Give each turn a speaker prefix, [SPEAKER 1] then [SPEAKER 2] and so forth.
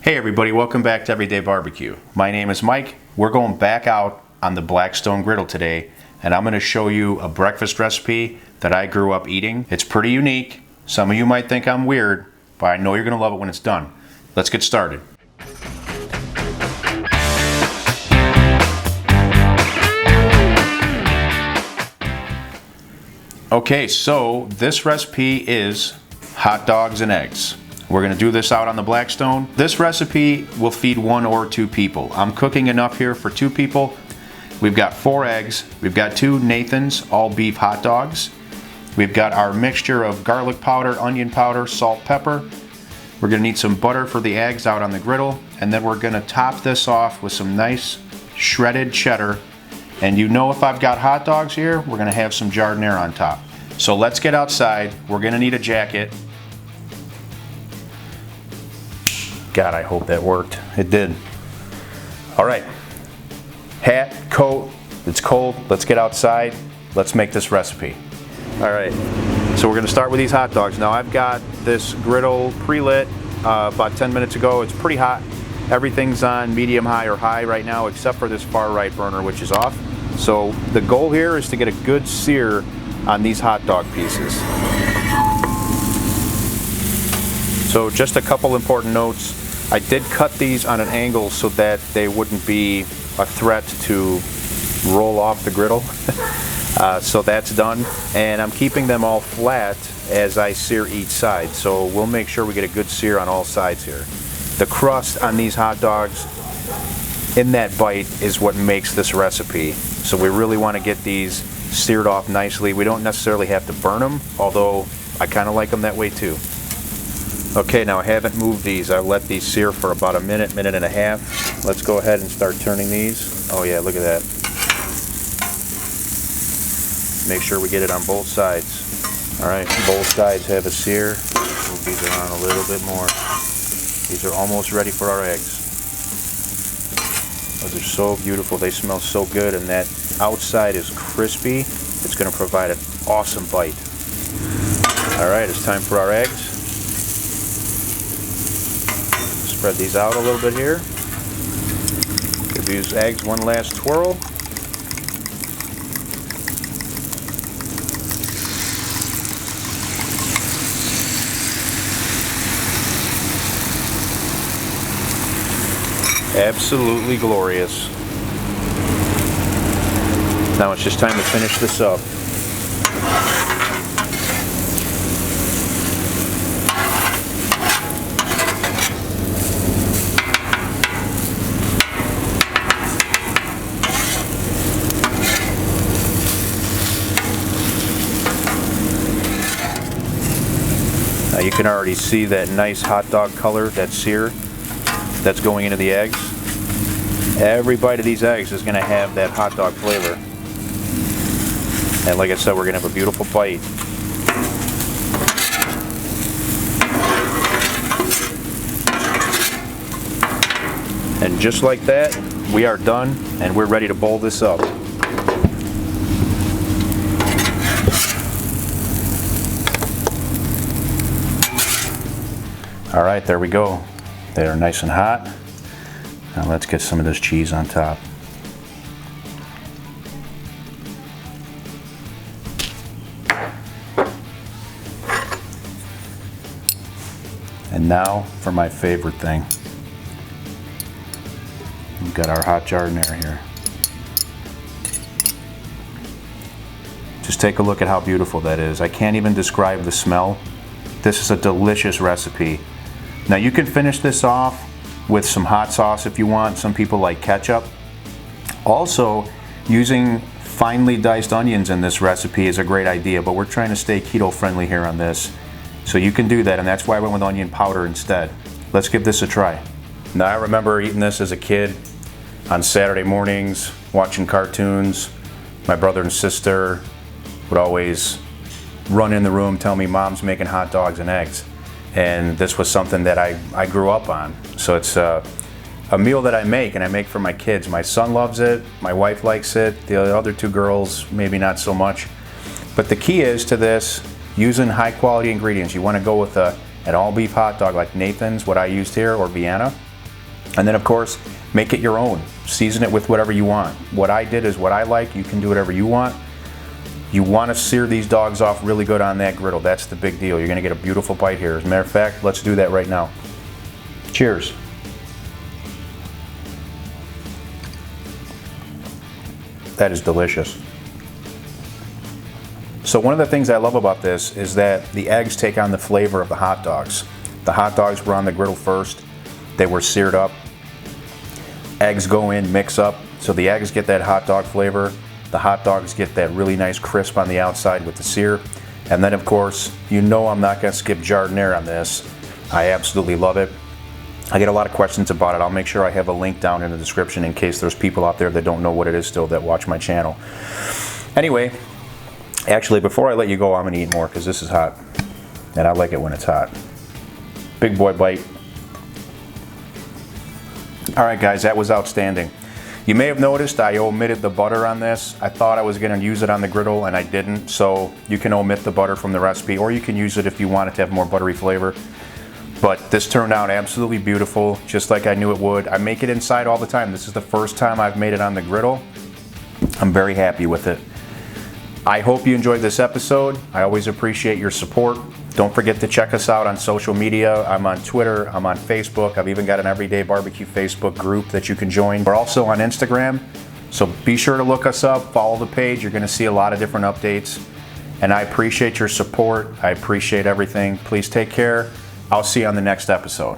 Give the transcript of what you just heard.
[SPEAKER 1] Hey everybody, welcome back to Everyday Barbecue. My name is Mike. We're going back out on the Blackstone Griddle today, and I'm going to show you a breakfast recipe that I grew up eating. It's pretty unique. Some of you might think I'm weird, but I know you're going to love it when it's done. Let's get started. Okay, so this recipe is hot dogs and eggs. We're going to do this out on the Blackstone. This recipe will feed 1 or 2 people. I'm cooking enough here for 2 people. We've got 4 eggs. We've got 2 Nathan's all beef hot dogs. We've got our mixture of garlic powder, onion powder, salt, pepper. We're going to need some butter for the eggs out on the griddle. And then we're going to top this off with some nice shredded cheddar. And you know, if I've got hot dogs here, we're going to have some giardiniera on top. So let's get outside. We're going to need a jacket. God, I hope that worked. It did. All right. Hat, coat, it's cold. Let's get outside. Let's make this recipe. All right. So we're going to start with these hot dogs. Now I've got this griddle pre-lit about 10 minutes ago. It's pretty hot. Everything's on medium high or high right now except for this far right burner, which is off. So the goal here is to get a good sear on these hot dog pieces. So just a couple important notes. I did cut these on an angle so that they wouldn't be a threat to roll off the griddle. So that's done. And I'm keeping them all flat as I sear each side. So we'll make sure we get a good sear on all sides here. The crust on these hot dogs in that bite is what makes this recipe. So we really want to get these seared off nicely. We don't necessarily have to burn them, although I kind of like them that way too. Okay, now I haven't moved these. I've let these sear for about a minute, minute and a half. Let's go ahead and start turning these. Oh yeah, look at that. Make sure we get it on both sides. All right, both sides have a sear. Move these around a little bit more. These are almost ready for our eggs. Those are so beautiful. They smell so good, and that outside is crispy. It's going to provide an awesome bite. All right, it's time for our eggs. Spread these out a little bit here. Give these eggs one last twirl. Absolutely glorious. Now it's just time to finish this up. Now you can already see that nice hot dog color, that sear that's going into the eggs. Every bite of these eggs is going to have that hot dog flavor. And like I said, we're going to have a beautiful bite. And just like that, we are done and we're ready to bowl this up. All right, there we go. They are nice and hot. Now let's get some of this cheese on top. And now for my favorite thing. We've got our hot giardiniera here. Just take a look at how beautiful that is. I can't even describe the smell. This is a delicious recipe. Now you can finish this off with some hot sauce if you want. Some people like ketchup. Also, using finely diced onions in this recipe is a great idea, but we're trying to stay keto friendly here on this. So you can do that, and that's why I went with onion powder instead. Let's give this a try. Now I remember eating this as a kid on Saturday mornings, watching cartoons. My brother and sister would always run in the room, tell me mom's making hot dogs and eggs. And this was something that I grew up on. So it's a meal that I make, and I make for my kids. My son loves it, my wife likes it, the other 2 girls maybe not so much. But the key is to this, using high quality ingredients. You want to go with an all beef hot dog like Nathan's, what I used here, or Vienna. And then of course, make it your own. Season it with whatever you want. What I did is what I like. You can do whatever you want. You want to sear these dogs off really good on that griddle. That's the big deal. You're going to get a beautiful bite here. As a matter of fact, let's do that right now. Cheers. That is delicious. So one of the things I love about this is that the eggs take on the flavor of the hot dogs. The hot dogs were on the griddle first. They were seared up. Eggs go in, mix up. So the eggs get that hot dog flavor. The hot dogs get that really nice crisp on the outside with the sear. And then of course, you know I'm not gonna skip giardiniera on this. I absolutely love it. I get a lot of questions about it. I'll make sure I have a link down in the description in case there's people out there that don't know what it is still that watch my channel. Anyway, actually before I let you go, I'm gonna eat more because this is hot. And I like it when it's hot. Big boy bite. All right guys, that was outstanding. You may have noticed I omitted the butter on this. I thought I was gonna use it on the griddle and I didn't, so you can omit the butter from the recipe or you can use it if you want it to have more buttery flavor. But this turned out absolutely beautiful, just like I knew it would. I make it inside all the time. This is the first time I've made it on the griddle. I'm very happy with it. I hope you enjoyed this episode. I always appreciate your support. Don't forget to check us out on social media. I'm on Twitter, I'm on Facebook. I've even got an Everyday Barbecue Facebook group that you can join. We're also on Instagram, so be sure to look us up, follow the page. You're gonna see a lot of different updates. And I appreciate your support. I appreciate everything. Please take care. I'll see you on the next episode.